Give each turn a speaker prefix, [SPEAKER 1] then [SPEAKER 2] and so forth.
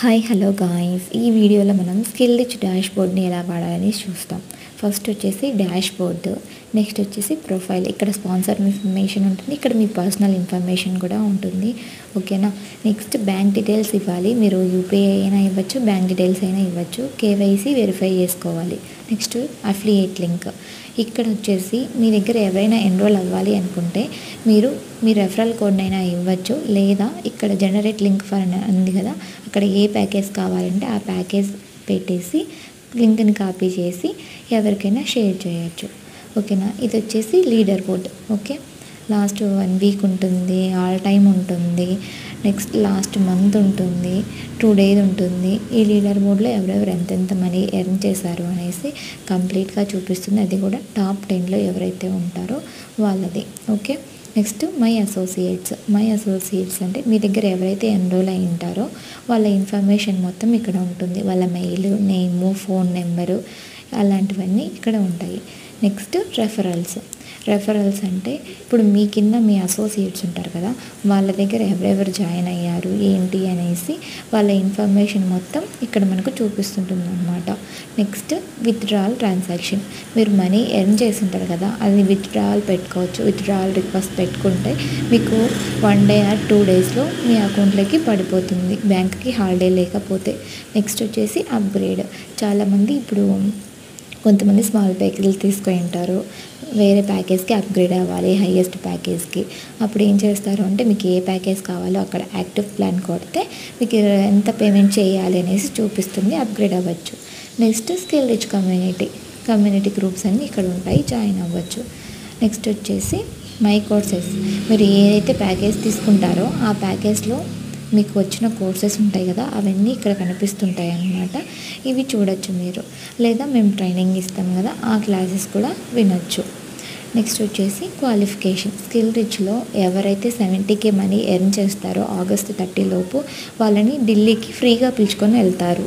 [SPEAKER 1] Hi hello guys, ఈ వీడియోలో మనం స్కిల్ రిచ్ డాష్ బోర్డ్ని ఎలా వాడాలని చూస్తాం. ఫస్ట్ వచ్చేసి డాష్ బోర్డ్, నెక్స్ట్ వచ్చేసి ప్రొఫైల్. ఇక్కడ స్పాన్సర్ ఇన్ఫర్మేషన్ ఉంటుంది, ఇక్కడ మీ పర్సనల్ ఇన్ఫర్మేషన్ కూడా ఉంటుంది. ఓకేనా. నెక్స్ట్ బ్యాంక్ డీటెయిల్స్ ఇవ్వాలి. మీరు యూపీఐ అయినా ఇవ్వచ్చు, బ్యాంక్ డీటెయిల్స్ అయినా ఇవ్వచ్చు. కేవైసీ వెరిఫై చేసుకోవాలి. Next affiliate link. ఇక్కడ వచ్చేసి మీ దగ్గర ఎవరైనా ఎన్రోల్ అవ్వాలి అనుకుంటే మీరు మీ రెఫరల్ కోడ్నైనా ఇవ్వచ్చు, లేదా ఇక్కడ జనరేట్ లింక్ ఫర్ ఉంది కదా, అక్కడ ఏ ప్యాకేజ్ కావాలంటే ఆ ప్యాకేజ్ పెట్టేసి లింక్ని కాపీ చేసి ఎవరికైనా షేర్ చేయొచ్చు. ఓకేనా. ఇది వచ్చేసి leader board. Okay. Last 1 week ఉంటుంది, ఆల్ టైమ్ ఉంటుంది, నెక్స్ట్ లాస్ట్ మంత్ ఉంటుంది, 2 డేస్ ఉంటుంది. ఈ లీడర్ బోర్డ్లో ఎవరెవరు ఎంతెంత మనీ ఎర్న్ చేశారు అనేసి కంప్లీట్గా చూపిస్తుంది. అది కూడా టాప్ 10లో ఎవరైతే ఉంటారో వాళ్ళది. ఓకే. నెక్స్ట్ మై అసోసియేట్స్ అంటే మీ దగ్గర ఎవరైతే ఎన్రోల్ అయి ఉంటారో వాళ్ళ ఇన్ఫర్మేషన్ మొత్తం ఇక్కడ ఉంటుంది. వాళ్ళ మెయిల్, నేము, ఫోన్ నెంబరు అలాంటివన్నీ ఇక్కడ ఉంటాయి. నెక్స్ట్ రెఫరల్స్ అంటే ఇప్పుడు మీ కింద మీ అసోసియేట్స్ ఉంటారు కదా, వాళ్ళ దగ్గర ఎవరెవరు జాయిన్ అయ్యారు ఏంటి అనేసి వాళ్ళ ఇన్ఫర్మేషన్ మొత్తం ఇక్కడ మనకు చూపిస్తుంటుంది అన్నమాట. Next withdrawal transaction. మీరు మనీ ఎర్న్ చేసి ఉంటారు కదా, అది విత్డ్రావల్ పెట్టుకోవచ్చు. విత్డ్రావల్ రిక్వెస్ట్ పెట్టుకుంటే మీకు 1 డే ఆర్ 2 డేస్లో మీ అకౌంట్లోకి పడిపోతుంది, బ్యాంక్కి హాలిడే లేకపోతే. నెక్స్ట్ వచ్చేసి అప్గ్రేడ్. చాలామంది ఇప్పుడు కొంతమంది స్మాల్ ప్యాకేజీలు తీసుకొని ఉంటారు, వేరే ప్యాకేజ్కి అప్గ్రేడ్ అవ్వాలి హైయెస్ట్ ప్యాకేజ్కి. అప్పుడు ఏం చేస్తారు అంటే మీకు ఏ ప్యాకేజ్ కావాలో అక్కడ యాక్టివ్ ప్లాన్ కొడితే మీకు ఎంత పేమెంట్ చేయాలి అనేసి చూపిస్తుంది, అప్గ్రేడ్ అవ్వచ్చు. Next skill rich community groups అన్నీ ఇక్కడ ఉంటాయి, జాయిన్ అవ్వచ్చు. నెక్స్ట్ వచ్చేసి మై కోర్సెస్. మీరు ఏదైతే ప్యాకేజ్ తీసుకుంటారో ఆ ప్యాకేజ్లో మీకు వచ్చిన కోర్సెస్ ఉంటాయి కదా, అవన్నీ ఇక్కడ కనిపిస్తుంటాయి అన్నమాట. ఇవి చూడొచ్చు మీరు, లేదా మేము ట్రైనింగ్ ఇస్తాం కదా ఆ క్లాసెస్ కూడా వినొచ్చు. నెక్స్ట్ వచ్చేసి క్వాలిఫికేషన్. స్కిల్ రిచ్లో ఎవరైతే 70K మనీ ఎర్న్ చేస్తారో ఆగస్ట్ 30 లోపు వాళ్ళని ఢిల్లీకి ఫ్రీగా పిలుచుకొని వెళ్తారు.